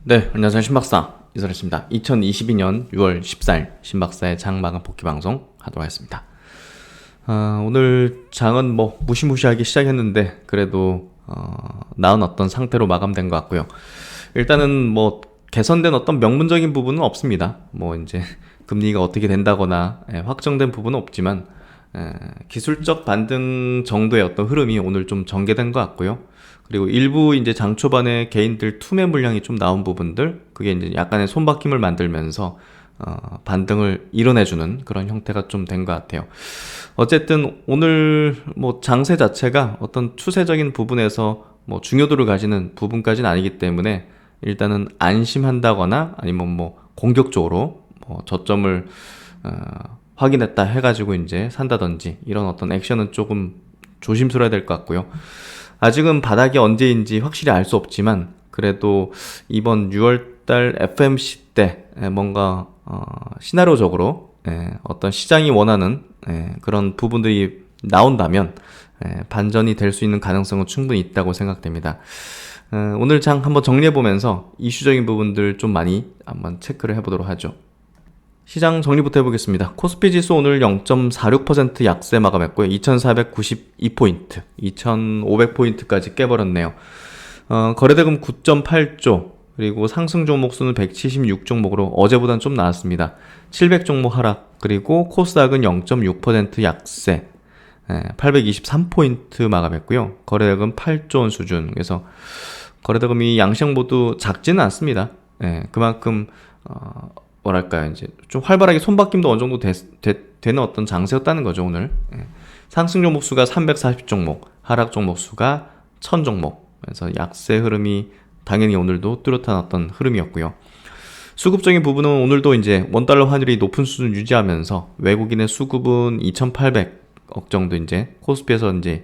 네, 안녕하세요. 신박사 이설했습니다. 2022년 6월 14일 신박사의 장마감 복귀 방송 하도록 하겠습니다. 오늘 장은 뭐 무시무시하게 시작했는데 그래도 나은 어떤 상태로 마감된 것 같고요. 일단은 뭐 개선된 어떤 명문적인 부분은 없습니다. 뭐 이제 금리가 어떻게 된다거나 확정된 부분은 없지만 기술적 반등 정도의 어떤 흐름이 오늘 좀 전개된 것 같고요. 그리고 일부 이제 장 초반에 개인들 투매 물량이 좀 나온 부분들, 그게 이제 약간의 손바뀜을 만들면서 반등을 이뤄내주는 그런 형태가 좀 된 것 같아요. 어쨌든 오늘 뭐 장세 자체가 어떤 추세적인 부분에서 뭐 중요도를 가지는 부분까지는 아니기 때문에 일단은 안심한다거나 아니면 뭐 공격적으로 뭐 저점을 확인했다 해가지고 이제 산다든지 이런 어떤 액션은 조금 조심스러워야 될 것 같고요. 아직은 바닥이 언제인지 확실히 알 수 없지만 그래도 이번 6월달 FMC 때 뭔가 시나리오적으로 어떤 시장이 원하는 그런 부분들이 나온다면 반전이 될 수 있는 가능성은 충분히 있다고 생각됩니다. 오늘 장 한번 정리해보면서 이슈적인 부분들 좀 많이 한번 체크를 해보도록 하죠. 시장 정리부터 해보겠습니다. 코스피 지수 오늘 0.46% 약세 마감했고요. 2492포인트, 2500포인트까지 깨버렸네요. 거래대금 9.8조, 그리고 상승 종목 수는 176종목으로 어제보단 좀 나았습니다. 700종목 하락, 그리고 코스닥은 0.6% 약세, 823포인트 마감했고요. 거래대금 8조 원 수준. 그래서 거래대금이 양시장 모두 작지는 않습니다. 그만큼 뭐랄까요, 이제 좀 활발하게 손바뀜도 어느 정도 되는 어떤 장세였다는 거죠, 오늘. 상승 종목 수가 340종목, 하락 종목 수가 1000종목. 그래서 약세 흐름이 당연히 오늘도 뚜렷한 어떤 흐름이었고요. 수급적인 부분은 오늘도 이제 원달러 환율이 높은 수준 유지하면서 외국인의 수급은 2,800억 정도 이제 코스피에서 이제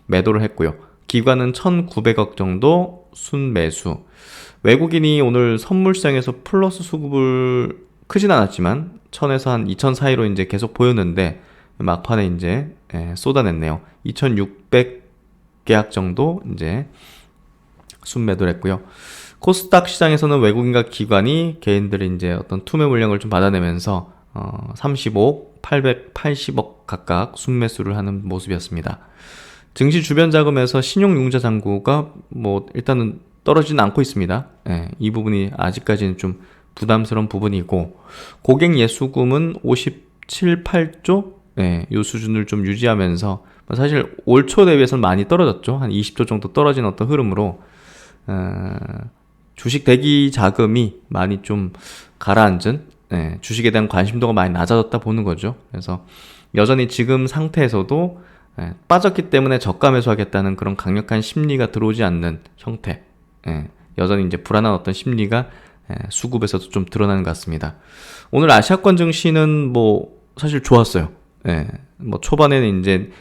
매도를 했고요. 기관은 1,900억 정도 순매수. 외국인이 오늘 선물시장에서 플러스 수급을 크진 않았지만 1000에서 한 2000 사이로 이제 계속 보였는데 막판에 이제 쏟아냈네요. 2600계약 정도 이제 순매도를 했고요. 코스닥 시장에서는 외국인과 기관이 개인들이 이제 어떤 투매 물량을 좀 받아내면서 35억, 880억 각각 순매수를 하는 모습이었습니다. 증시 주변 자금에서 신용융자 잔고가 뭐 일단은 떨어지는 않고 있습니다. 이 부분이 아직까지는 좀 부담스러운 부분이고, 고객 예수금은 57, 8조 이 수준을 좀 유지하면서 사실 올 초 대비해서는 많이 떨어졌죠. 한 20조 정도 떨어진 어떤 흐름으로 주식 대기 자금이 많이 좀 가라앉은, 주식에 대한 관심도가 많이 낮아졌다 보는 거죠. 그래서 여전히 지금 상태에서도 빠졌기 때문에 저가 매수하겠다는 그런 강력한 심리가 들어오지 않는 형태, 여전히 이제 불안한 어떤 심리가 수급에서도 좀 드러나는 것 같습니다. 오늘 아시아권 증시는 뭐 사실 좋았어요. 뭐 초반에는 이제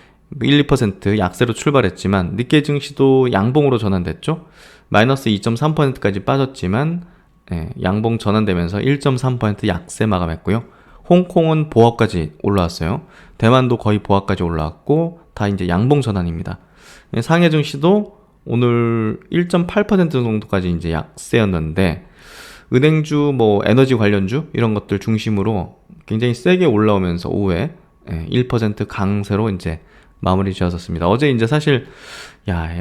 1, 2% 약세로 출발했지만 니케이 증시도 양봉으로 전환됐죠. 마이너스 2.3%까지 빠졌지만 양봉 전환되면서 1.3% 약세 마감했고요. 홍콩은 보합까지 올라왔어요. 대만도 거의 보합까지 올라왔고 다 이제 양봉 전환입니다. 상해 증시도 오늘 1.8% 정도까지 이제 약세였는데 은행주, 뭐 에너지 관련주 이런 것들 중심으로 굉장히 세게 올라오면서 오후에 1% 강세로 이제 마무리 지었었습니다. 어제 이제 사실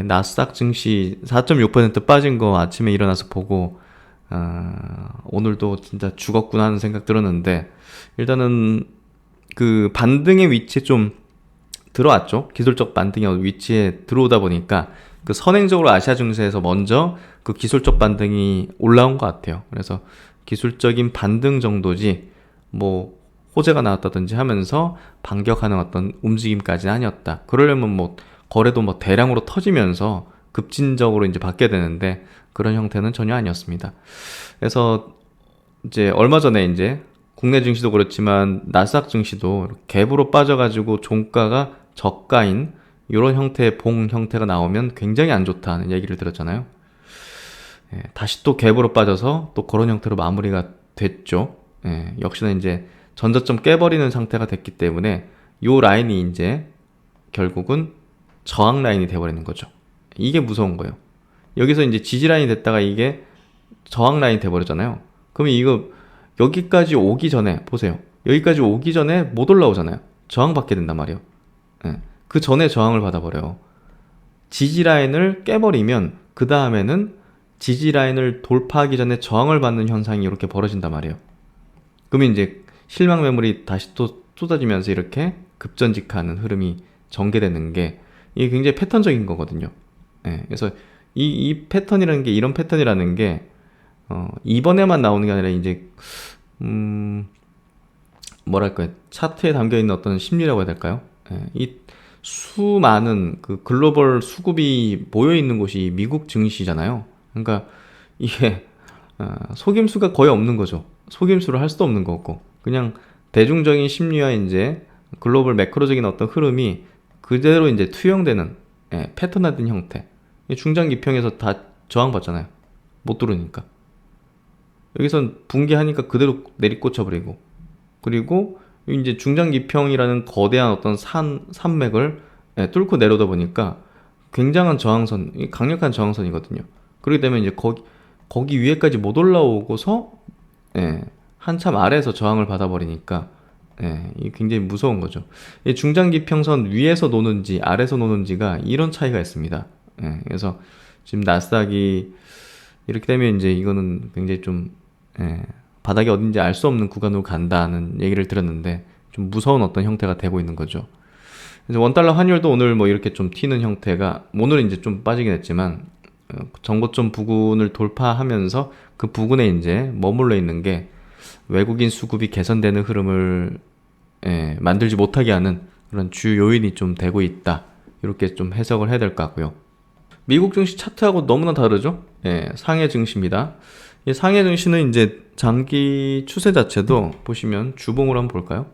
나스닥 증시 4.6% 빠진 거 아침에 일어나서 보고 오늘도 진짜 죽었구나 하는 생각 들었는데, 일단은 그 반등의 위치에 좀 들어왔죠. 기술적 반등의 위치에 들어오다 보니까 그 선행적으로 아시아 증시에서 먼저 그 기술적 반등이 올라온 것 같아요. 그래서 기술적인 반등 정도지 뭐 호재가 나왔다든지 하면서 반격하는 어떤 움직임까지는 아니었다. 그러려면 뭐 거래도 뭐 대량으로 터지면서 급진적으로 이제 받게 되는데 그런 형태는 전혀 아니었습니다. 그래서 이제 얼마 전에 이제 국내 증시도 그렇지만 나스닥 증시도 갭으로 빠져가지고 종가가 저가인 이런 형태의 봉 형태가 나오면 굉장히 안 좋다는 얘기를 들었잖아요. 다시 또 갭으로 빠져서 또 그런 형태로 마무리가 됐죠. 역시나 이제 전저점 깨버리는 상태가 됐기 때문에 이 라인이 이제 결국은 저항 라인이 돼버리는 거죠. 이게 무서운 거예요. 여기서 이제 지지 라인이 됐다가 이게 저항 라인 돼버렸잖아요. 그러면 이거 여기까지 오기 전에 보세요. 여기까지 오기 전에 못 올라오잖아요. 저항받게 된단 말이에요. 예. 그 전에 저항을 받아버려요. 지지 라인을 깨버리면 그 다음에는 지지 라인을 돌파하기 전에 저항을 받는 현상이 이렇게 벌어진단 말이에요. 그러면 이제 실망 매물이 다시 또 쏟아지면서 이렇게 급전직하는 흐름이 전개되는 게 이게 굉장히 패턴적인 거거든요. 예, 그래서 이 패턴이라는 게 이런 패턴이라는 게 이번에만 나오는 게 아니라 이제 뭐랄까요, 차트에 담겨 있는 어떤 심리라고 해야 될까요? 예, 이 수많은 그 글로벌 수급이 모여 있는 곳이 미국 증시잖아요. 그러니까 이게 속임수가 거의 없는 거죠. 속임수를 할 수도 없는 거고 그냥 대중적인 심리와 이제 글로벌 매크로적인 어떤 흐름이 그대로 이제 투영되는 패턴화된 형태. 중장기평에서 다 저항받잖아요. 못 뚫으니까. 여기선 붕괴하니까 그대로 내리꽂혀버리고 그리고 이제 중장기평이라는 거대한 어떤 산맥을 뚫고 내려오다 보니까 굉장한 저항선, 강력한 저항선이거든요. 그렇기 때문에 이제 거기 위에까지 못 올라오고서 한참 아래에서 저항을 받아버리니까 이게 굉장히 무서운 거죠. 이 중장기평선 위에서 노는지 아래에서 노는지가 이런 차이가 있습니다. 그래서 지금 나스닥이 이렇게 되면 이제 이거는 굉장히 좀 바닥이 어딘지 알 수 없는 구간으로 간다는 얘기를 들었는데 좀 무서운 어떤 형태가 되고 있는 거죠. 그래서 원달러 환율도 오늘 뭐 이렇게 좀 튀는 형태가 오늘은 이제 좀 빠지긴 했지만 정고점 부근을 돌파하면서 그 부근에 이제 머물러 있는 게 외국인 수급이 개선되는 흐름을 만들지 못하게 하는 그런 주 요인이 좀 되고 있다. 이렇게 좀 해석을 해야 될 것 같고요. 미국 증시 차트하고 너무나 다르죠? 상해 증시입니다. 이 상해 증시는 이제 장기 추세 자체도 보시면 주봉으로 한번 볼까요?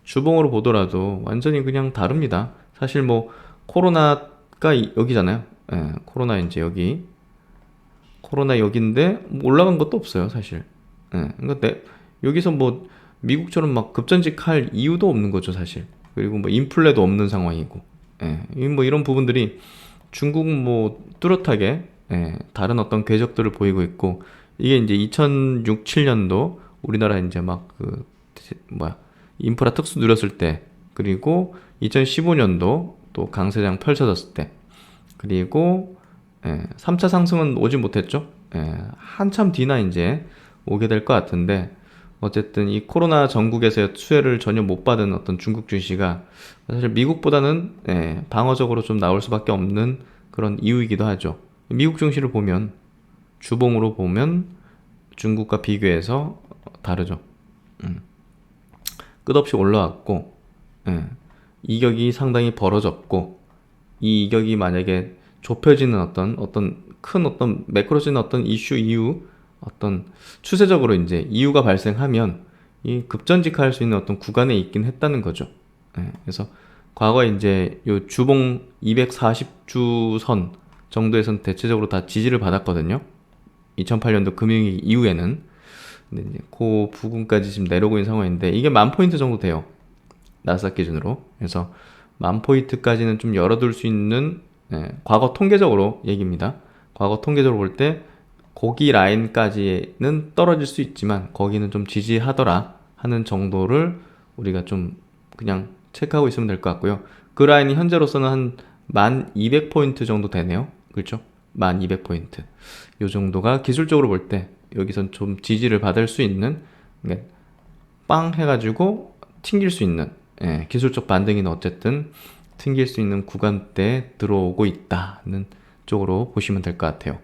주봉으로 보더라도 완전히 그냥 다릅니다. 사실 뭐 코로나가 여기잖아요. 코로나 이제 여기 코로나 여기인데 뭐 올라간 것도 없어요, 사실. 그러니까 여기서 뭐 미국처럼 막 급전직할 이유도 없는 거죠, 사실. 그리고 뭐 인플레도 없는 상황이고, 뭐 이런 부분들이 중국은 뭐 뚜렷하게 다른 어떤 궤적들을 보이고 있고 이게 이제 2006, 7년도 우리나라 이제 막 그 인프라 특수 누렸을 때 그리고 2015년도 또 강세장 펼쳐졌을 때 그리고 3차 상승은 오지 못했죠. 한참 뒤나 이제 오게 될 것 같은데 어쨌든 이 코로나 전국에서의 수혜를 전혀 못 받은 어떤 중국 증시가 사실 미국보다는 방어적으로 좀 나올 수밖에 없는 그런 이유이기도 하죠. 미국 증시를 보면 주봉으로 보면 중국과 비교해서 다르죠. 끝없이 올라왔고 이격이 상당히 벌어졌고 이 이격이 만약에 좁혀지는 어떤 큰 어떤 매크로적인 어떤 이슈 이후 어떤 추세적으로 이제 이유가 발생하면 이 급전직할 수 있는 어떤 구간에 있긴 했다는 거죠. 그래서 과거에 이제 요 주봉 240주 선 정도에선 대체적으로 다 지지를 받았거든요. 2008년도 금융위기 이후에는. 근데 이제 그 부분까지 지금 내려오고 있는 상황인데 이게 10,000포인트 정도 돼요. 나스닥 기준으로. 그래서 10,000포인트까지는 좀 열어둘 수 있는 과거 통계적으로 얘기입니다. 과거 통계적으로 볼 때 거기 라인까지는 떨어질 수 있지만 거기는 좀 지지하더라 하는 정도를 우리가 좀 그냥 체크하고 있으면 될 것 같고요. 그 라인이 현재로서는 한 1200포인트 정도 되네요. 그렇죠? 1200포인트. 이 정도가 기술적으로 볼 때 여기선 좀 지지를 받을 수 있는 그러니까 빵 해가지고 튕길 수 있는 기술적 반등이는 어쨌든 튕길 수 있는 구간대에 들어오고 있다는 쪽으로 보시면 될 것 같아요.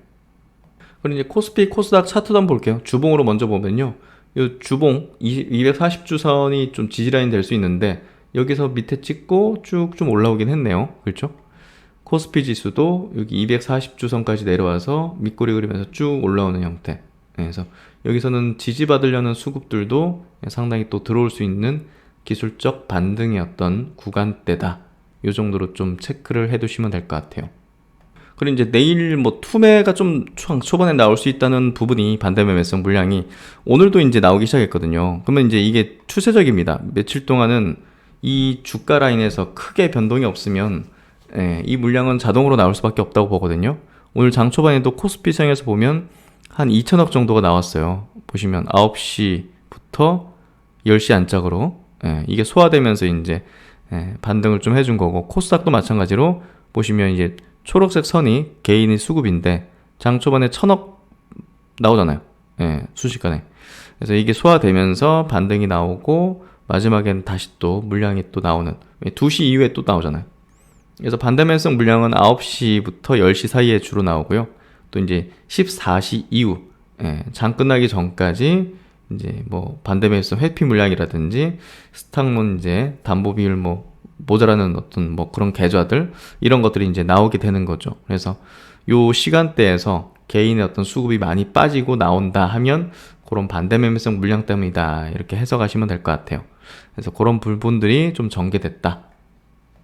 그리고 이제 코스피, 코스닥 차트도 한번 볼게요. 주봉으로 먼저 보면요. 이 주봉 240주선이 좀 지지라인 될 수 있는데 여기서 밑에 찍고 쭉 좀 올라오긴 했네요. 그렇죠? 코스피 지수도 여기 240주선까지 내려와서 밑꼬리 그리면서 쭉 올라오는 형태. 그래서 여기서는 지지받으려는 수급들도 상당히 또 들어올 수 있는 기술적 반등의 어떤 구간대다. 이 정도로 좀 체크를 해두시면 될 것 같아요. 그리고 이제 내일 뭐 투매가 좀 초반에 나올 수 있다는 부분이 반대 매매성 물량이 오늘도 이제 나오기 시작했거든요. 그러면 이제 이게 추세적입니다. 며칠 동안은 이 주가 라인에서 크게 변동이 없으면 이 물량은 자동으로 나올 수밖에 없다고 보거든요. 오늘 장 초반에도 코스피 시장에서 보면 한 2천억 정도가 나왔어요. 보시면 9시부터 10시 안짝으로 이게 소화되면서 이제 반등을 좀 해준 거고, 코스닥도 마찬가지로 보시면 이제 초록색 선이 개인의 수급인데 장 초반에 1,000억 나오잖아요. 순식간에. 그래서 이게 소화되면서 반등이 나오고 마지막엔 다시 또 물량이 또 나오는, 2시 이후에 또 나오잖아요. 그래서 반대매수성 물량은 9시부터 10시 사이에 주로 나오고요. 또 이제 14시 이후, 장 끝나기 전까지 이제 뭐 반대매수성 회피 물량이라든지 스탁론 이제 담보 비율 뭐 모자라는 어떤 뭐 그런 계좌들, 이런 것들이 이제 나오게 되는 거죠. 그래서 요 시간대에서 개인의 어떤 수급이 많이 빠지고 나온다 하면 그런 반대매매성 물량 때문이다, 이렇게 해석하시면 될 것 같아요. 그래서 그런 부분들이 좀 전개됐다.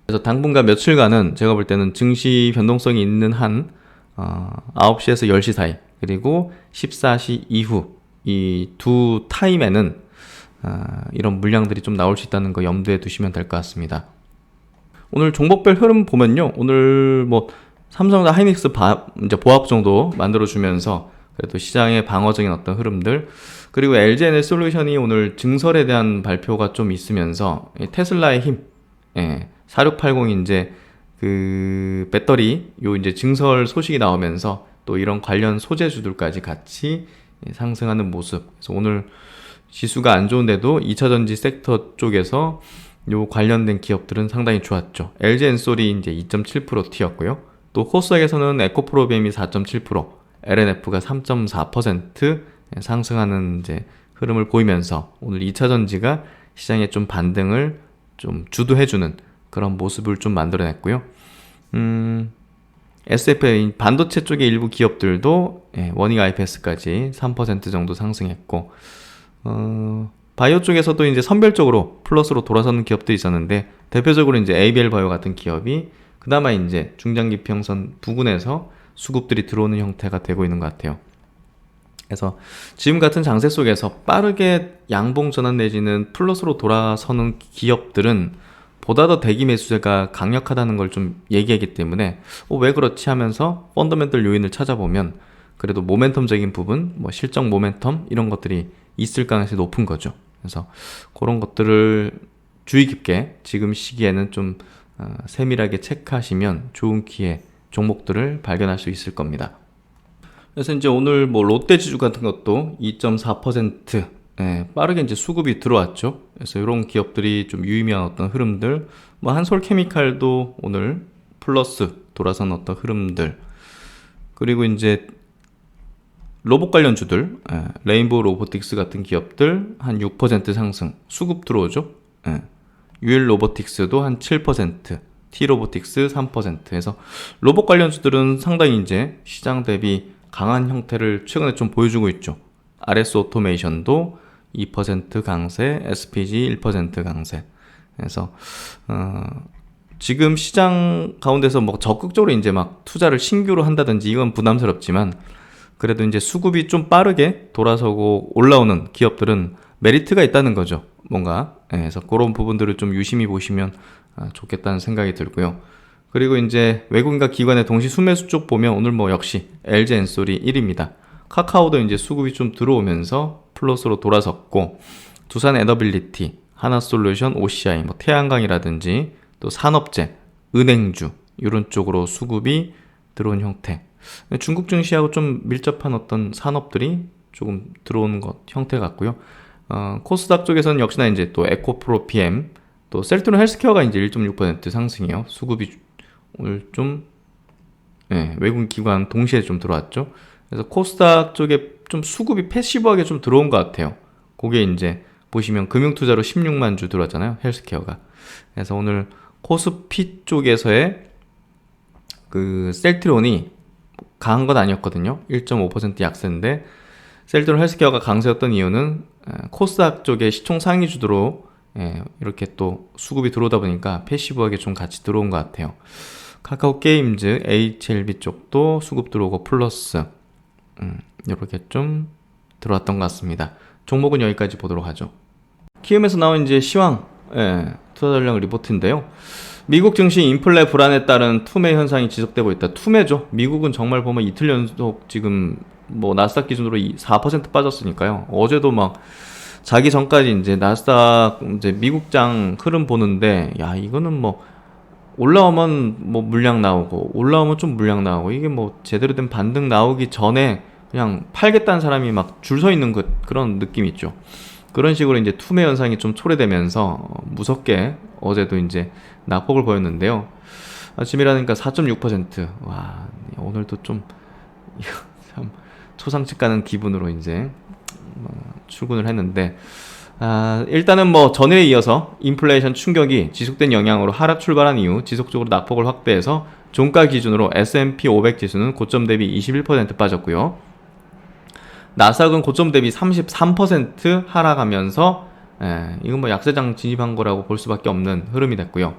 그래서 당분간 며칠간은 제가 볼 때는 증시 변동성이 있는 한 9시에서 10시 사이, 그리고 14시 이후 이 두 타임에는 이런 물량들이 좀 나올 수 있다는 거 염두에 두시면 될 것 같습니다. 오늘 종목별 흐름 보면요, 오늘 뭐 삼성과 하이닉스 이제 보합 정도 만들어주면서 그래도 시장의 방어적인 어떤 흐름들, 그리고 LG에너지솔루션이 오늘 증설에 대한 발표가 좀 있으면서 테슬라의 힘, 4680 이제 그 배터리 요 이제 증설 소식이 나오면서 또 이런 관련 소재주들까지 같이 상승하는 모습. 그래서 오늘 지수가 안 좋은데도 2차전지 섹터 쪽에서 요 관련된 기업들은 상당히 좋았죠. LG엔솔이 이제 2.7% 튀었고요. 또 코스닥에서는 에코프로비엠이 4.7%, LNF가 3.4% 상승하는 이제 흐름을 보이면서 오늘 2차전지가 시장에 좀 반등을 좀 주도해주는 그런 모습을 좀 만들어냈고요. SFA 반도체 쪽의 일부 기업들도 워닝 IPS까지 3% 정도 상승했고, 바이오 쪽에서도 이제 선별적으로 플러스로 돌아서는 기업도 있었는데, 대표적으로 이제 ABL 바이오 같은 기업이 그나마 이제 중장기 평선 부근에서 수급들이 들어오는 형태가 되고 있는 것 같아요. 그래서 지금 같은 장세 속에서 빠르게 양봉 전환 내지는 플러스로 돌아서는 기업들은 보다 더 대기 매수세가 강력하다는 걸 좀 얘기하기 때문에 왜 그렇지 하면서 펀더멘털 요인을 찾아보면 그래도 모멘텀적인 부분, 뭐 실적 모멘텀 이런 것들이 있을 가능성이 높은 거죠. 그래서 그런 것들을 주의 깊게 지금 시기에는 좀 세밀하게 체크하시면 좋은 기회, 종목들을 발견할 수 있을 겁니다. 그래서 이제 오늘 뭐 롯데지주 같은 것도 2.4% 빠르게 이제 수급이 들어왔죠. 그래서 이런 기업들이 좀 유의미한 어떤 흐름들, 뭐 한솔케미칼도 오늘 플러스 돌아선 어떤 흐름들, 그리고 이제 로봇 관련주들, 레인보우 로보틱스 같은 기업들 한 6% 상승, 수급 들어오죠. UL 로보틱스도 한 7%, T로보틱스 3%. 해서 로봇 관련주들은 상당히 이제 시장 대비 강한 형태를 최근에 좀 보여주고 있죠. RS 오토메이션도 2% 강세, SPG 1% 강세. 그래서 지금 시장 가운데서 뭐 적극적으로 이제 막 투자를 신규로 한다든지 이건 부담스럽지만, 그래도 이제 수급이 좀 빠르게 돌아서고 올라오는 기업들은 메리트가 있다는 거죠. 뭔가. 그래서 그런 부분들을 좀 유심히 보시면 좋겠다는 생각이 들고요. 그리고 이제 외국인과 기관의 동시 순매수 쪽 보면 오늘 뭐 역시 LG엔솔이 1위입니다. 카카오도 이제 수급이 좀 들어오면서 플러스로 돌아섰고, 두산 에너빌리티, 하나솔루션, OCI, 뭐 태양광이라든지 또 산업재, 은행주 이런 쪽으로 수급이 들어온 형태. 중국 증시하고 좀 밀접한 어떤 산업들이 조금 들어오는 것 형태 같고요. 코스닥 쪽에서는 역시나 이제 또 에코프로 PM, 또 셀트론 헬스케어가 이제 1.6% 상승이요. 수급이 오늘 좀 외국인 기관 동시에 좀 들어왔죠. 그래서 코스닥 쪽에 좀 수급이 패시브하게 좀 들어온 것 같아요. 그게 이제 보시면 금융투자로 16만 주 들어왔잖아요. 헬스케어가. 그래서 오늘 코스피 쪽에서의 그 셀트론이 강한 건 아니었거든요. 1.5% 약세인데, 셀트론 헬스케어가 강세였던 이유는 코스닥 쪽에 시총 상위 주도로 이렇게 또 수급이 들어오다 보니까 패시브하게 좀 같이 들어온 것 같아요. 카카오 게임즈, HLB 쪽도 수급 들어오고 플러스 이렇게 좀 들어왔던 것 같습니다. 종목은 여기까지 보도록 하죠. 키움에서 나온 이제 시황 투자 전략 리포트인데요. 미국 증시 인플레 불안에 따른 투매 현상이 지속되고 있다. 투매죠. 미국은 정말 보면 이틀 연속 지금 뭐 나스닥 기준으로 4% 빠졌으니까요. 어제도 막 자기 전까지 이제 나스닥 이제 미국장 흐름 보는데, 야, 이거는 뭐 올라오면 뭐 물량 나오고 올라오면 좀 물량 나오고, 이게 뭐 제대로 된 반등 나오기 전에 그냥 팔겠다는 사람이 막 줄 서 있는 그런 느낌이 있죠. 그런 식으로 이제 투매 현상이 좀 초래되면서 무섭게 어제도 이제 낙폭을 보였는데요. 아침이라니까 4.6%. 와, 오늘도 좀 참 초상집 가는 기분으로 이제 출근을 했는데, 일단은 뭐 전회에 이어서 인플레이션 충격이 지속된 영향으로 하락 출발한 이후 지속적으로 낙폭을 확대해서 종가 기준으로 S&P 500 지수는 고점 대비 21% 빠졌고요. 나스닥은 고점 대비 33% 하락하면서, 이건 뭐 약세장 진입한 거라고 볼 수밖에 없는 흐름이 됐고요.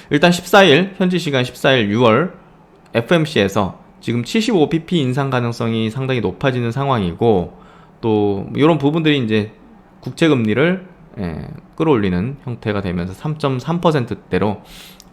일단 14일, 현지 시간 14일 6월 FMC에서 지금 75pp 인상 가능성이 상당히 높아지는 상황이고, 또 이런 부분들이 이제 국채금리를 끌어올리는 형태가 되면서 3.3%대로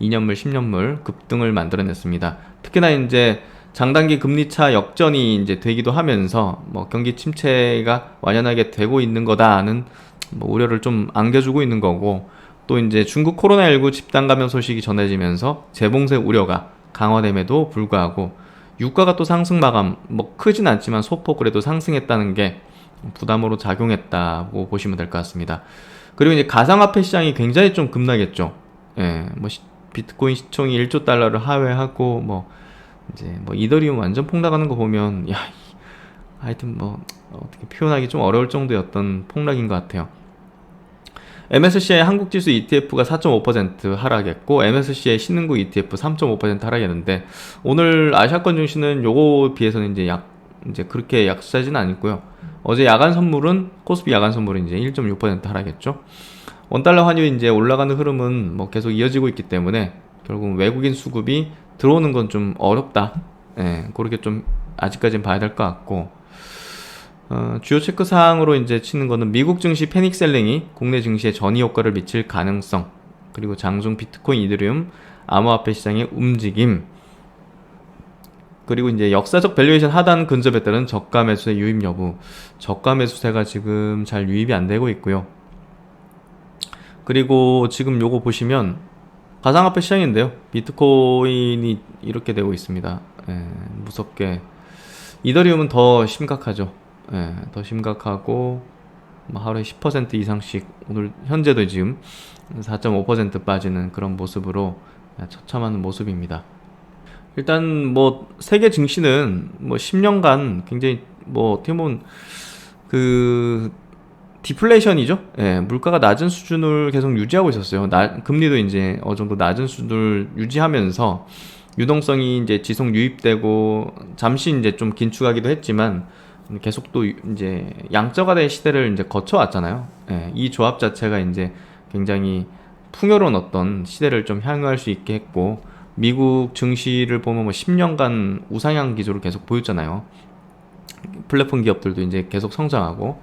2년물, 10년물 급등을 만들어냈습니다. 특히나 이제 장단기 금리차 역전이 이제 되기도 하면서 뭐 경기 침체가 완연하게 되고 있는 거다는 뭐 우려를 좀 안겨주고 있는 거고, 또 이제 중국 코로나19 집단 감염 소식이 전해지면서 재봉쇄 우려가 강화됨에도 불구하고 유가가 또 상승 마감, 뭐 크진 않지만 소폭 그래도 상승했다는 게 부담으로 작용했다고 보시면 될 것 같습니다. 그리고 이제 가상화폐 시장이 굉장히 좀 급락했죠. 뭐 비트코인 시총이 1조 달러를 하회하고, 뭐 이제 뭐 이더리움 완전 폭락하는 거 보면, 야, 하여튼 뭐 어떻게 표현하기 좀 어려울 정도였던 폭락인 것 같아요. MSCI 한국지수 ETF가 4.5% 하락했고, MSCI 신흥국 ETF 3.5% 하락했는데, 오늘 아시아권 증시는 요거 비해서는 이제 그렇게 약세지는 않고요. 어제 야간 선물은, 코스피 야간 선물은 이제 1.6% 하락했죠. 원달러 환율이 이제 올라가는 흐름은 뭐 계속 이어지고 있기 때문에 결국 외국인 수급이 들어오는 건 좀 어렵다. 그렇게 좀 아직까지는 봐야 될 것 같고, 주요 체크 사항으로 이제 치는 거는 미국 증시 패닉 셀링이 국내 증시에 전이 효과를 미칠 가능성, 그리고 장중 비트코인, 이더리움, 암호화폐 시장의 움직임, 그리고 이제 역사적 밸류에이션 하단 근접에 따른 저가 매수의 유입 여부. 저가 매수세가 지금 잘 유입이 안 되고 있고요. 그리고 지금 요거 보시면 가상화폐 시장인데요, 비트코인이 이렇게 되고 있습니다. 무섭게. 이더리움은 더 심각하죠. 더 심각하고, 뭐 하루에 10% 이상씩, 오늘 현재도 지금 4.5% 빠지는 그런 모습으로 처참한 모습입니다. 일단 뭐 세계 증시는 뭐 10년간 굉장히 뭐 어떻게 보면 그 디플레이션이죠. 물가가 낮은 수준을 계속 유지하고 있었어요. 금리도 이제 어느 정도 낮은 수준을 유지하면서 유동성이 이제 지속 유입되고, 잠시 이제 좀 긴축하기도 했지만 계속 또 이제 양적화된 시대를 이제 거쳐왔잖아요. 이 조합 자체가 이제 굉장히 풍요로운 어떤 시대를 좀 향유할 수 있게 했고, 미국 증시를 보면 뭐 10년간 우상향 기조를 계속 보였잖아요. 플랫폼 기업들도 이제 계속 성장하고,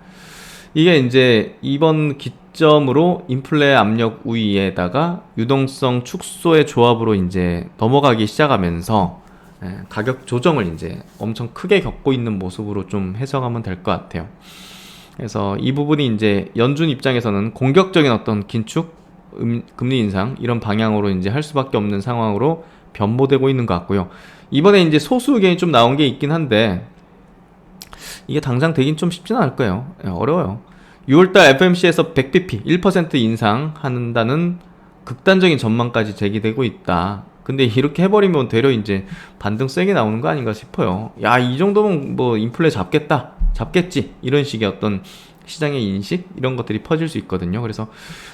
이게 이제 이번 기점으로 인플레 압력 우위에다가 유동성 축소의 조합으로 이제 넘어가기 시작하면서 가격 조정을 이제 엄청 크게 겪고 있는 모습으로 좀 해석하면 될 것 같아요. 그래서 이 부분이 이제 연준 입장에서는 공격적인 어떤 긴축, 금리 인상 이런 방향으로 이제 할 수밖에 없는 상황으로 변모되고 있는 것 같고요. 이번에 이제 소수 의견이 좀 나온 게 있긴 한데, 이게 당장 되긴 좀 쉽지는 않을 거예요. 어려워요. 6월달 FMC에서 100bp 1% 인상한다는 극단적인 전망까지 제기되고 있다. 근데 이렇게 해버리면 되려 이제 반등 세게 나오는 거 아닌가 싶어요. 야, 이 정도면 뭐 인플레 잡겠지, 이런 식의 어떤 시장의 인식, 이런 것들이 퍼질 수 있거든요. 그래서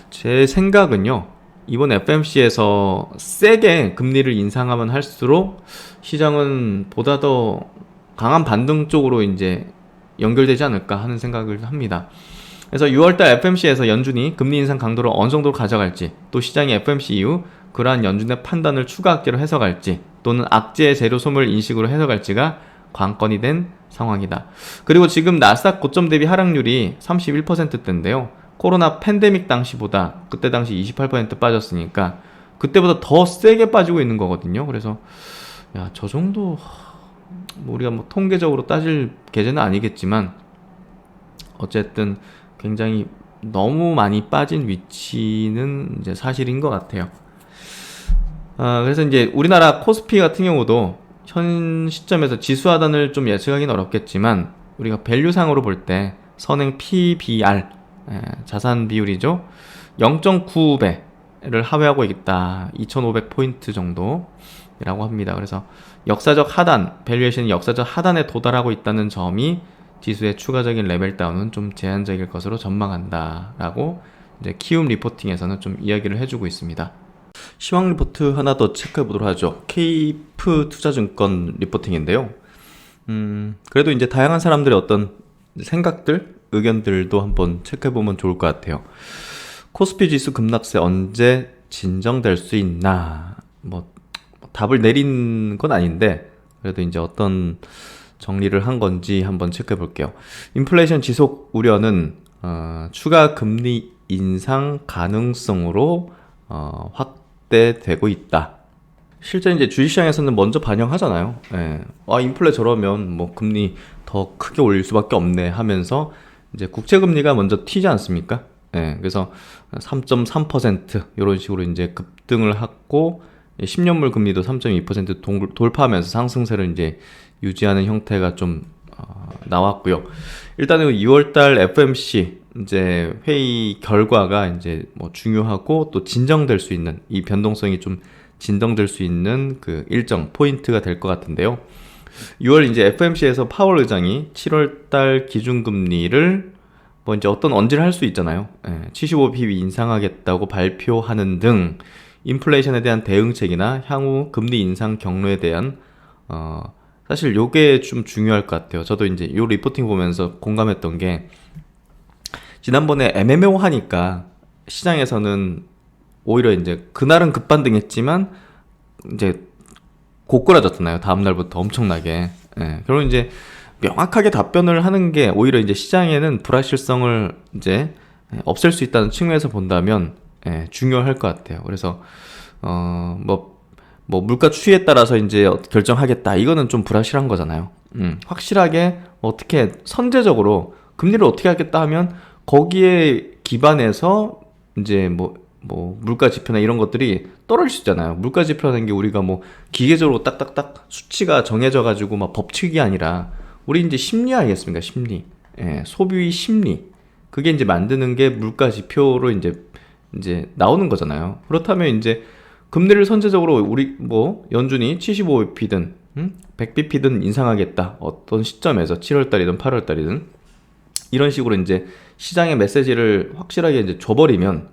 제 생각은요, 이번 FMC에서 세게 금리를 인상하면 할수록 시장은 보다 더 강한 반등 쪽으로 이제 연결되지 않을까 하는 생각을 합니다. 그래서 6월달 FMC에서 연준이 금리 인상 강도를 어느 정도로 가져갈지, 또 시장이 FMC 이후 그러한 연준의 판단을 추가 악재로 해석할지, 또는 악재의 재료 소멸 인식으로 해석할지가 관건이 된 상황이다. 그리고 지금 나스닥 고점 대비 하락률이 31%대인데요. 코로나 팬데믹 당시보다, 그때 당시 28% 빠졌으니까 그때보다 더 세게 빠지고 있는 거거든요. 그래서 야, 저 정도 뭐 우리가 뭐 통계적으로 따질 계제는 아니겠지만 어쨌든 굉장히 너무 많이 빠진 위치는 이제 사실인 것 같아요. 그래서 이제 우리나라 코스피 같은 경우도 현 시점에서 지수 하단을 좀 예측하기는 어렵겠지만 우리가 밸류상으로 볼 때 선행 PBR, 자산 비율이죠. 0.95배를 하회하고 있다. 2,500포인트 정도라고 합니다. 그래서 역사적 하단, 밸류에이션이 역사적 하단에 도달하고 있다는 점이 지수의 추가적인 레벨 다운은 좀 제한적일 것으로 전망한다라고 이제 키움 리포팅에서는 좀 이야기를 해주고 있습니다. 시황 리포트 하나 더 체크해 보도록 하죠. 케이프 투자증권 리포팅인데요. 그래도 이제 다양한 사람들의 어떤 생각들, 의견들도 한번 체크해 보면 좋을 것 같아요. 코스피 지수 급락세 언제 진정될 수 있나? 뭐 답을 내린 건 아닌데 그래도 이제 어떤 정리를 한 건지 한번 체크해 볼게요. 인플레이션 지속 우려는 추가 금리 인상 가능성으로 확대되고 있다. 실제 이제 주식시장에서는 먼저 반영하잖아요. 인플레 저러면 뭐 금리 더 크게 올릴 수밖에 없네 하면서 이제 국채금리가 먼저 튀지 않습니까? 그래서 3.3% 이런 식으로 이제 급등을 하고 10년물 금리도 3.2% 돌파하면서 상승세를 이제 유지하는 형태가 좀 나왔고요. 일단은 6월달 FMC 이제 회의 결과가 이제 뭐 중요하고 또 진정될 수 있는 이 변동성이 좀 진정될 수 있는 그 일정 포인트가 될 것 같은데요. 6월 이제 FMC에서 파월 의장이 7월달 기준금리를 뭐 이제 어떤 언질을 할 수 있잖아요. 75bp 인상하겠다고 발표하는 등 인플레이션에 대한 대응책이나 향후 금리 인상 경로에 대한 사실 요게 좀 중요할 것 같아요. 저도 이제 요 리포팅 보면서 공감했던 게 지난번에 애매모호하니까 시장에서는 오히려 이제 그날은 급반등했지만 이제 고꾸라졌잖아요. 다음 날부터 엄청나게. 결국 이제 명확하게 답변을 하는 게 오히려 이제 시장에는 불확실성을 이제 없앨 수 있다는 측면에서 본다면 중요할 것 같아요. 그래서 뭐 물가 추이에 따라서 이제 결정하겠다. 이거는 좀 불확실한 거잖아요. 확실하게 어떻게 선제적으로 금리를 어떻게 하겠다 하면 거기에 기반해서 이제 뭐 물가 지표나 이런 것들이 떨어질 수 있잖아요. 물가 지표라는 게 우리가 뭐 기계적으로 딱딱딱 수치가 정해져 가지고 막 법칙이 아니라 우리 이제 심리 아니겠습니까? 심리. 소비 심리. 그게 이제 만드는 게 물가 지표로 이제 나오는 거잖아요. 그렇다면 이제 금리를 선제적으로 우리 뭐 연준이 75bp든 100bp든 인상하겠다. 어떤 시점에서 7월달이든 8월달이든 이런 식으로 이제 시장의 메시지를 확실하게 이제 줘버리면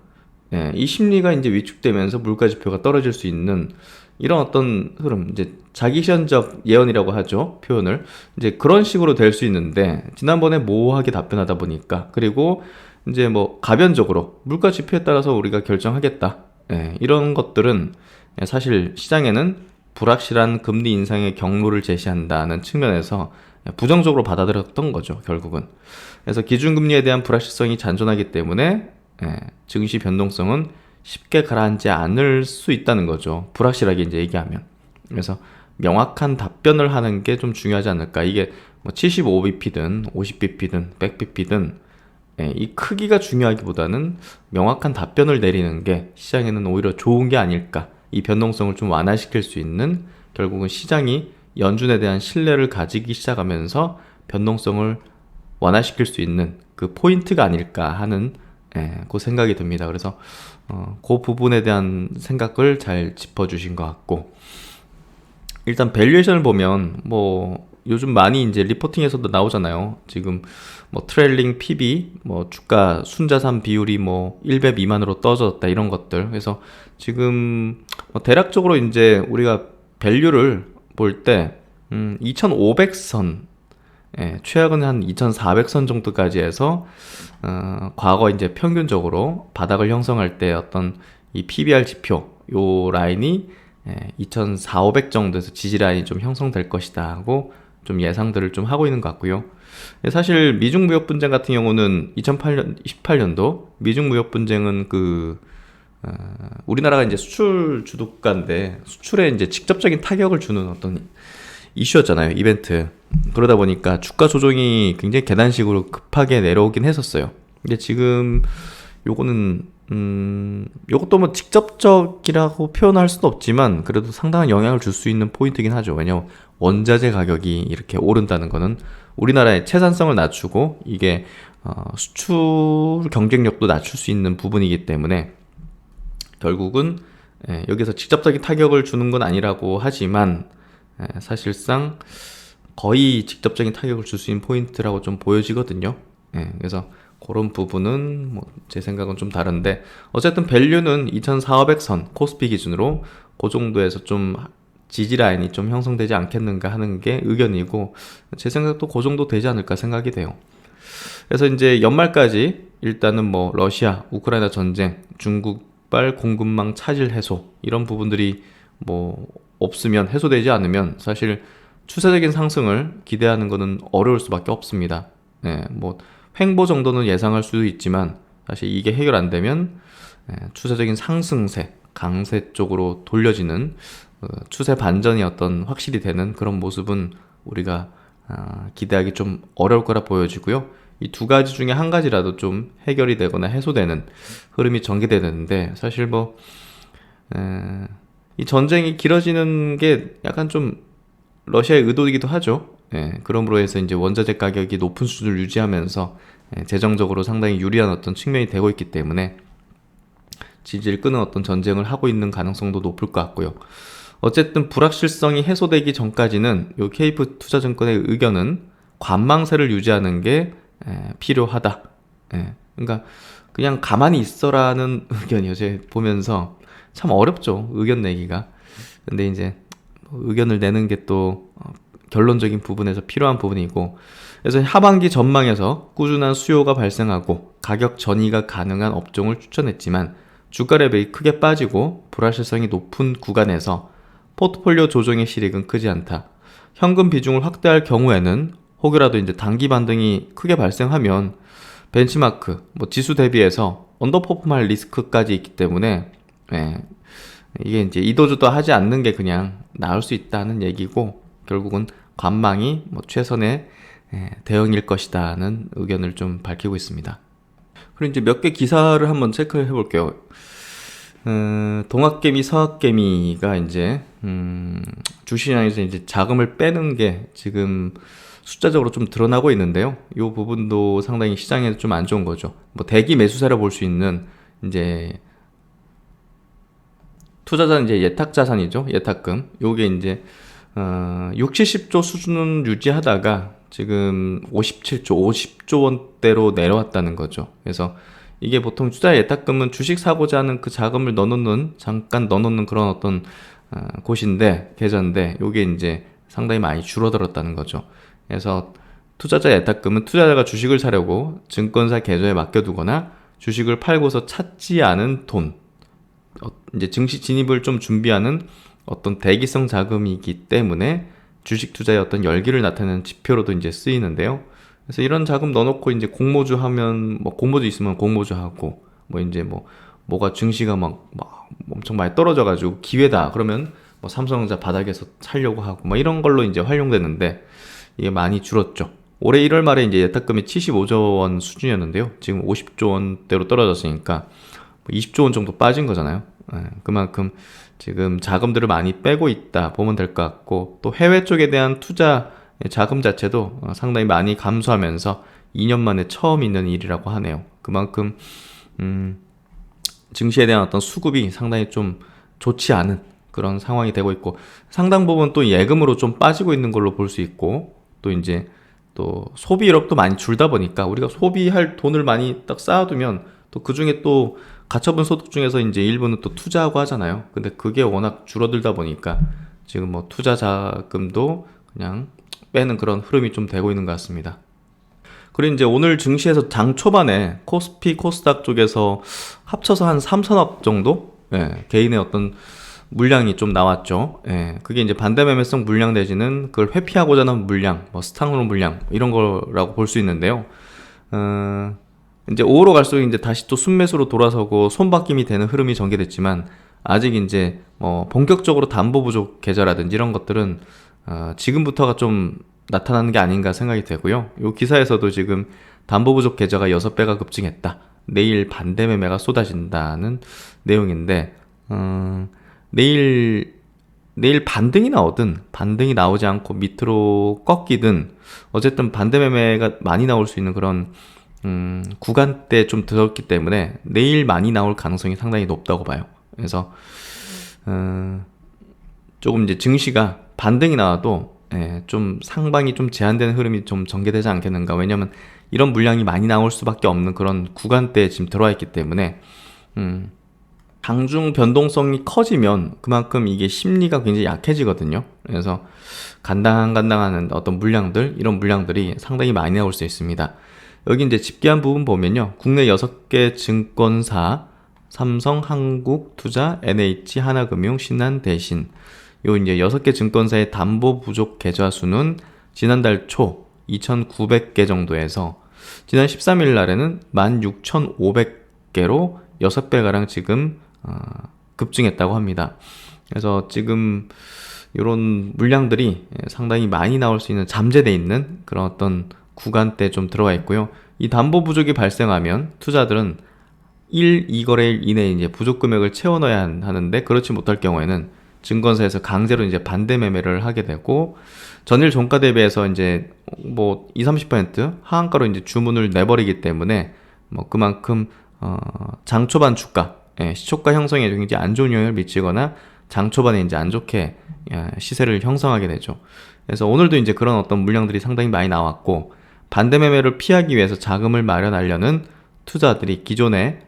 이 심리가 이제 위축되면서 물가 지표가 떨어질 수 있는 이런 어떤 흐름, 이제 자기시현적 예언이라고 하죠. 표현을. 이제 그런 식으로 될 수 있는데 지난번에 모호하게 답변하다 보니까 그리고 이제 뭐 가변적으로 물가 지표에 따라서 우리가 결정하겠다. 이런 것들은 사실 시장에는 불확실한 금리 인상의 경로를 제시한다는 측면에서 부정적으로 받아들였던 거죠, 결국은. 그래서 기준금리에 대한 불확실성이 잔존하기 때문에 증시 변동성은 쉽게 가라앉지 않을 수 있다는 거죠. 불확실하게 이제 얘기하면. 그래서 명확한 답변을 하는 게 좀 중요하지 않을까. 이게 뭐 75bp든 50bp든 100bp든 이 크기가 중요하기보다는 명확한 답변을 내리는 게 시장에는 오히려 좋은 게 아닐까. 이 변동성을 좀 완화시킬 수 있는 결국은 시장이 연준에 대한 신뢰를 가지기 시작하면서 변동성을 완화시킬 수 있는 그 포인트가 아닐까 하는 그 생각이 듭니다. 그래서 그 부분에 대한 생각을 잘 짚어주신 것 같고 일단 밸류에이션을 보면 뭐 요즘 많이 이제 리포팅에서도 나오잖아요. 지금 뭐 트레일링 PB, 뭐 주가 순자산 비율이 뭐 1배 미만으로 떨어졌다 이런 것들. 그래서 지금 뭐 대략적으로 이제 우리가 밸류를 볼 때 2,500선 최악은 한 2,400선 정도까지 해서 과거 이제 평균적으로 바닥을 형성할 때 어떤 이 PBR 지표 요 라인이 2,400, 500 정도에서 지지 라인이 좀 형성될 것이다 하고 좀 예상들을 좀 하고 있는 것 같고요. 사실 미중 무역 분쟁 같은 경우는 2018년도 미중 무역 분쟁은 우리나라가 이제 수출 주도국가인데 수출에 이제 직접적인 타격을 주는 어떤 이슈였잖아요, 이벤트. 그러다 보니까 주가 조정이 굉장히 계단식으로 급하게 내려오긴 했었어요. 근데 지금 요거는 요것도 뭐 직접적이라고 표현할 수는 없지만 그래도 상당한 영향을 줄 수 있는 포인트긴 하죠. 왜냐면 원자재 가격이 이렇게 오른다는 거는 우리나라의 채산성을 낮추고 이게 수출 경쟁력도 낮출 수 있는 부분이기 때문에 결국은 여기서 직접적인 타격을 주는 건 아니라고 하지만 사실상 거의 직접적인 타격을 줄 수 있는 포인트라고 좀 보여지거든요. 그래서 그런 부분은 뭐 제 생각은 좀 다른데 어쨌든 밸류는 2400선 코스피 기준으로 그 정도에서 좀 지지 라인이 좀 형성되지 않겠는가 하는 게 의견이고 제 생각도 그 정도 되지 않을까 생각이 돼요. 그래서 이제 연말까지 일단은 뭐 러시아, 우크라이나 전쟁, 중국발 공급망 차질 해소 이런 부분들이 뭐 없으면 해소되지 않으면 사실 추세적인 상승을 기대하는 것은 어려울 수밖에 없습니다. 뭐 횡보 정도는 예상할 수도 있지만 사실 이게 해결 안 되면 추세적인 상승세, 강세 쪽으로 돌려지는 추세 반전이 어떤 확실히 되는 그런 모습은 우리가 기대하기 좀 어려울 거라 보여지고요. 이 두 가지 중에 한 가지라도 좀 해결이 되거나 해소되는 흐름이 전개되는데 사실 뭐 이 전쟁이 길어지는 게 약간 좀 러시아의 의도이기도 하죠. 그러므로 해서 이제 원자재 가격이 높은 수준을 유지하면서 재정적으로 상당히 유리한 어떤 측면이 되고 있기 때문에 지지를 끄는 어떤 전쟁을 하고 있는 가능성도 높을 것 같고요. 어쨌든 불확실성이 해소되기 전까지는 요 KF 투자증권의 의견은 관망세를 유지하는 게 필요하다. 그러니까 그냥 가만히 있어라는 의견이요. 제가 보면서 참 어렵죠. 의견 내기가. 근데 이제 의견을 내는 게 또 결론적인 부분에서 필요한 부분이고 그래서 하반기 전망에서 꾸준한 수요가 발생하고 가격 전이가 가능한 업종을 추천했지만 주가 레벨이 크게 빠지고 불확실성이 높은 구간에서 포트폴리오 조정의 실익은 크지 않다. 현금 비중을 확대할 경우에는 혹여라도 이제 단기 반등이 크게 발생하면 벤치마크, 뭐 지수 대비해서 언더퍼폼할 리스크까지 있기 때문에 이게 이제 이도저도 하지 않는 게 그냥 나을 수 있다는 얘기고 결국은 관망이 뭐 최선의 대응일 것이다는 의견을 좀 밝히고 있습니다. 그리고 이제 몇 개 기사를 한번 체크해 볼게요. 동학개미, 서학개미가 이제 주시장에서 이제 자금을 빼는 게 지금 숫자적으로 좀 드러나고 있는데요. 이 부분도 상당히 시장에 좀 안 좋은 거죠. 뭐 대기 매수세라 볼 수 있는 이제 투자자는 이제 예탁 자산이죠. 예탁금. 요게 이제 6, 70조 수준은 유지하다가 지금 57조, 50조 원대로 내려왔다는 거죠. 그래서 이게 보통 투자 예탁금은 주식 사고자 하는 그 자금을 잠깐 넣어놓는 그런 어떤 계좌인데 요게 이제 상당히 많이 줄어들었다는 거죠. 그래서 투자자 예탁금은 투자자가 주식을 사려고 증권사 계좌에 맡겨두거나 주식을 팔고서 찾지 않은 돈, 이제 증시 진입을 좀 준비하는 어떤 대기성 자금이기 때문에 주식 투자의 어떤 열기를 나타내는 지표로도 이제 쓰이는데요. 그래서 이런 자금 넣어놓고 이제 공모주 하면 뭐 공모주 있으면 공모주 하고 뭐 이제 뭐가 증시가 막 엄청 많이 떨어져가지고 기회다 그러면 뭐 삼성전자 바닥에서 살려고 하고 뭐 이런 걸로 이제 활용되는데 이게 많이 줄었죠. 올해 1월 말에 이제 예탁금이 75조 원 수준이었는데요. 지금 50조 원대로 떨어졌으니까 20조 원 정도 빠진 거잖아요. 그만큼 지금 자금들을 많이 빼고 있다 보면 될 것 같고 또 해외 쪽에 대한 투자 자금 자체도 상당히 많이 감소하면서 2년 만에 처음 있는 일이라고 하네요. 그만큼 증시에 대한 어떤 수급이 상당히 좀 좋지 않은 그런 상황이 되고 있고 상당 부분 또 예금으로 좀 빠지고 있는 걸로 볼 수 있고 또 이제 또 소비 이력도 많이 줄다 보니까 우리가 소비할 돈을 많이 딱 쌓아두면 또 그중에 또 가처분 소득 중에서 이제 일부는 또 투자하고 하잖아요. 근데 그게 워낙 줄어들다 보니까 지금 뭐 투자 자금도 그냥 빼는 그런 흐름이 좀 되고 있는 것 같습니다. 그리고 이제 오늘 증시에서 장 초반에 코스피, 코스닥 쪽에서 합쳐서 한 3천억 정도 개인의 어떤 물량이 좀 나왔죠. 그게 이제 반대매매성 물량 내지는 그걸 회피하고자 하는 물량, 뭐 스탕으로 물량 이런 거라고 볼 수 있는데요. 이제 5로 갈수록 이제 다시 또 순매수로 돌아서고 손바뀜이 되는 흐름이 전개됐지만 아직 이제 본격적으로 담보 부족 계좌라든지 이런 것들은 지금부터가 좀 나타나는 게 아닌가 생각이 되고요. 이 기사에서도 지금 담보 부족 계좌가 6배가 급증했다. 내일 반대 매매가 쏟아진다는 내용인데, 내일 반등이 나오든 반등이 나오지 않고 밑으로 꺾이든 어쨌든 반대 매매가 많이 나올 수 있는 그런 구간대 좀 들었기 때문에 내일 많이 나올 가능성이 상당히 높다고 봐요. 그래서 조금 이제 증시가 반등이 나와도 좀 상방이 좀 제한되는 흐름이 좀 전개되지 않겠는가. 왜냐면 이런 물량이 많이 나올 수밖에 없는 그런 구간대에 지금 들어와 있기 때문에 장중 변동성이 커지면 그만큼 이게 심리가 굉장히 약해지거든요. 그래서 간당간당하는 어떤 물량들, 이런 물량들이 상당히 많이 나올 수 있습니다. 여기 이제 집계한 부분 보면요. 국내 6개 증권사, 삼성, 한국투자, NH, 하나금융, 신한대신, 요 이제 6개 증권사의 담보 부족 계좌 수는 지난달 초 2,900개 정도에서 지난 13일 날에는 16,500개로 6배가량 지금 급증했다고 합니다. 그래서 지금 이런 물량들이 상당히 많이 나올 수 있는 잠재되어 있는 그런 어떤 구간대 좀 들어와 있고요. 이 담보 부족이 발생하면 투자들은 2거래일 이내에 이제 부족 금액을 채워 넣어야 하는데, 그렇지 못할 경우에는 증권사에서 강제로 이제 반대 매매를 하게 되고, 전일 종가 대비해서 이제 뭐 20-30% 하한가로 이제 주문을 내버리기 때문에 뭐 그만큼 장 초반 주가, 시초가 형성에 굉장히 안 좋은 영향을 미치거나 장 초반에 이제 안 좋게 시세를 형성하게 되죠. 그래서 오늘도 이제 그런 어떤 물량들이 상당히 많이 나왔고, 반대 매매를 피하기 위해서 자금을 마련하려는 투자들이 기존에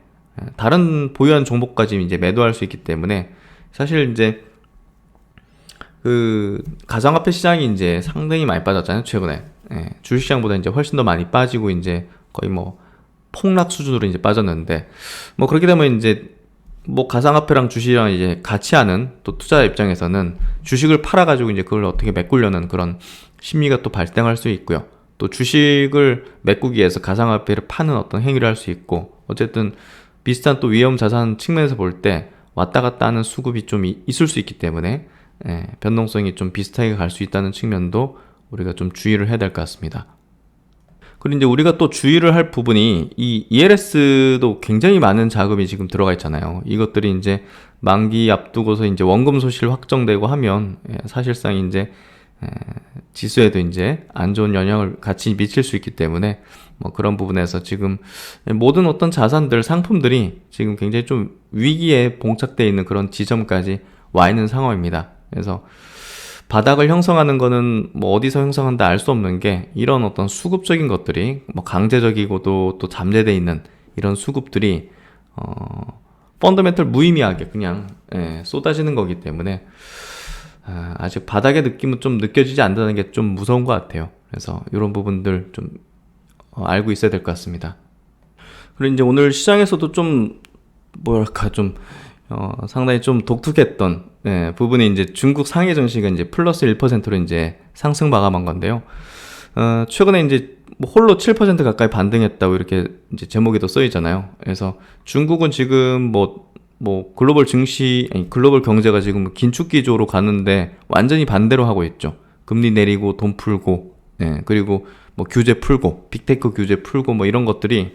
다른 보유한 종목까지 이제 매도할 수 있기 때문에, 사실 이제 그 가상화폐 시장이 이제 상당히 많이 빠졌잖아요, 최근에. 주식시장보다 이제 훨씬 더 많이 빠지고 이제 거의 뭐 폭락 수준으로 이제 빠졌는데, 뭐 그렇게 되면 이제 뭐 가상화폐랑 주식이랑 이제 같이 하는 또 투자 입장에서는 주식을 팔아가지고 이제 그걸 어떻게 메꾸려는 그런 심리가 또 발생할 수 있고요. 또 주식을 메꾸기 위해서 가상화폐를 파는 어떤 행위를 할 수 있고, 어쨌든 비슷한 또 위험 자산 측면에서 볼 때 왔다 갔다 하는 수급이 좀 있을 수 있기 때문에 변동성이 좀 비슷하게 갈 수 있다는 측면도 우리가 좀 주의를 해야 될 것 같습니다. 그리고 이제 우리가 또 주의를 할 부분이, 이 ELS도 굉장히 많은 자금이 지금 들어가 있잖아요. 이것들이 이제 만기 앞두고서 이제 원금 소실 확정되고 하면 사실상 이제 지수에도 이제 안 좋은 영향을 같이 미칠 수 있기 때문에, 뭐 그런 부분에서 지금 모든 어떤 자산들, 상품들이 지금 굉장히 좀 위기에 봉착되어 있는 그런 지점까지 와 있는 상황입니다. 그래서 바닥을 형성하는 거는 뭐 어디서 형성한다 알 수 없는 게, 이런 어떤 수급적인 것들이 뭐 강제적이고도 또 잠재되어 있는 이런 수급들이 펀더멘털 무의미하게 그냥 쏟아지는 거기 때문에 아직 바닥의 느낌은 좀 느껴지지 않는다는 게 좀 무서운 것 같아요. 그래서 이런 부분들 좀 알고 있어야 될 것 같습니다. 그리고 이제 오늘 시장에서도 좀 뭐랄까 좀 상당히 좀 독특했던 부분이 이제 중국 상해 증시가 이제 플러스 1%로 이제 상승 마감한 건데요. 최근에 이제 뭐 홀로 7% 가까이 반등했다고 이렇게 이제 제목에도 써 있잖아요. 그래서 중국은 지금 뭐 글로벌 증시, 아니 글로벌 경제가 지금 긴축 기조로 가는데 완전히 반대로 하고 있죠. 금리 내리고 돈 풀고, 그리고 뭐 규제 풀고, 빅테크 규제 풀고, 뭐 이런 것들이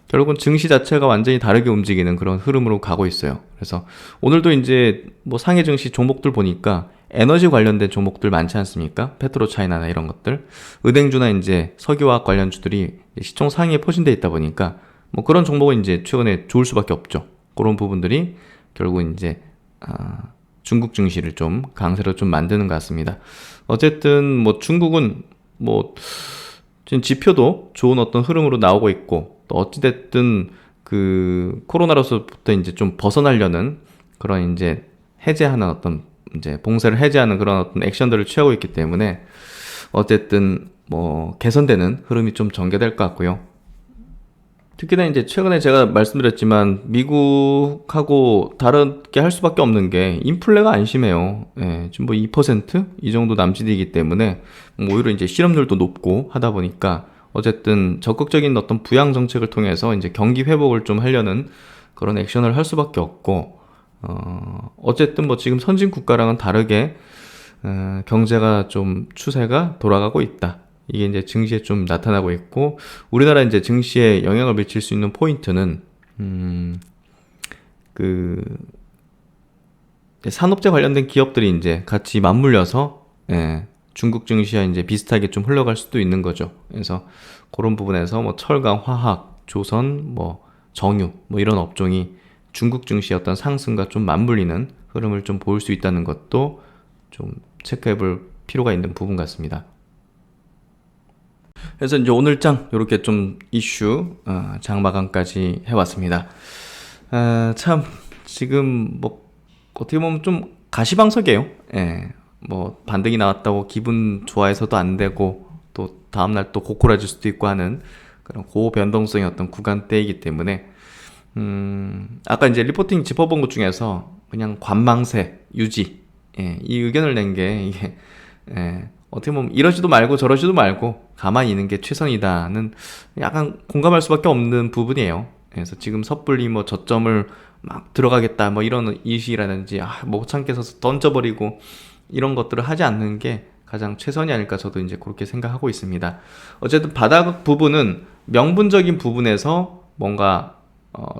결국은 증시 자체가 완전히 다르게 움직이는 그런 흐름으로 가고 있어요. 그래서 오늘도 이제 뭐 상해 증시 종목들 보니까 에너지 관련된 종목들 많지 않습니까? 페트로차이나나 이런 것들, 은행주나 이제 석유화학 관련주들이 시총 상위에 포진돼 있다 보니까 뭐 그런 종목은 이제 최근에 좋을 수밖에 없죠. 그런 부분들이 결국 이제 중국 증시를 좀 강세로 좀 만드는 것 같습니다. 어쨌든 뭐 중국은 뭐 지금 지표도 좋은 어떤 흐름으로 나오고 있고, 또 어찌됐든 그 코로나로서부터 이제 좀 벗어나려는 그런 이제 해제하는 어떤 이제 봉쇄를 해제하는 그런 어떤 액션들을 취하고 있기 때문에 어쨌든 뭐 개선되는 흐름이 좀 전개될 것 같고요. 특히나 이제 최근에 제가 말씀드렸지만 미국하고 다르게 할 수밖에 없는 게 인플레가 안 심해요. 지금 뭐 2%이 정도 남짓이기 때문에 뭐 오히려 이제 실업률도 높고 하다 보니까 어쨌든 적극적인 어떤 부양 정책을 통해서 이제 경기 회복을 좀 하려는 그런 액션을 할 수밖에 없고, 어쨌든 뭐 지금 선진 국가랑은 다르게 경제가 좀 추세가 돌아가고 있다. 이게 이제 증시에 좀 나타나고 있고, 우리나라 이제 증시에 영향을 미칠 수 있는 포인트는, 그, 산업재 관련된 기업들이 이제 같이 맞물려서, 중국 증시와 이제 비슷하게 좀 흘러갈 수도 있는 거죠. 그래서 그런 부분에서 뭐 철강, 화학, 조선, 뭐 정유, 뭐 이런 업종이 중국 증시의 어떤 상승과 좀 맞물리는 흐름을 좀 보일 수 있다는 것도 좀 체크해 볼 필요가 있는 부분 같습니다. 그래서 이제 오늘 장 이렇게 좀 이슈 장 마감까지 해왔습니다. 참 지금 뭐 어떻게 보면 좀 가시방석이에요. 뭐 반등이 나왔다고 기분 좋아해서도 안 되고, 또 다음날 또 고꾸라질 수도 있고 하는 그런 고변동성의 어떤 구간대이기 때문에 아까 이제 리포팅 짚어본 것 중에서 그냥 관망세 유지, 이 의견을 낸 게 이게 어떻게 보면 이러지도 말고 저러지도 말고 가만히 있는 게 최선이다는 약간 공감할 수밖에 없는 부분이에요. 그래서 지금 섣불리 뭐 저점을 막 들어가겠다 뭐 이런 이식이라든지 못 참겠어서 던져버리고 이런 것들을 하지 않는 게 가장 최선이 아닐까, 저도 이제 그렇게 생각하고 있습니다. 어쨌든 바닥 부분은 명분적인 부분에서 뭔가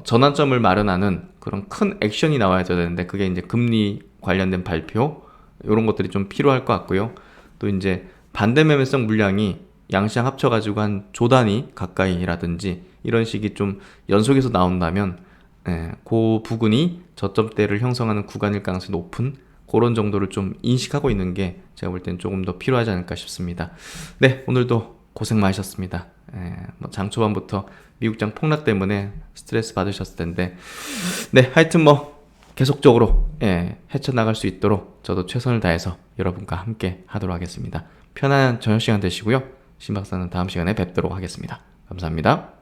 전환점을 마련하는 그런 큰 액션이 나와야 되는데, 그게 이제 금리 관련된 발표 이런 것들이 좀 필요할 것 같고요. 또 이제 반대 매매성 물량이 양시장 합쳐가지고 한 조 단위 가까이라든지 이런 식이 좀 연속해서 나온다면, 그 부분이 저점대를 형성하는 구간일 가능성이 높은 그런 정도를 좀 인식하고 있는 게 제가 볼 땐 조금 더 필요하지 않을까 싶습니다. 네, 오늘도 고생 많으셨습니다. 뭐 장 초반부터 미국장 폭락 때문에 스트레스 받으셨을 텐데, 네, 하여튼 뭐 계속적으로 헤쳐나갈 수 있도록 저도 최선을 다해서 여러분과 함께 하도록 하겠습니다. 편안한 저녁 시간 되시고요. 신 박사는 다음 시간에 뵙도록 하겠습니다. 감사합니다.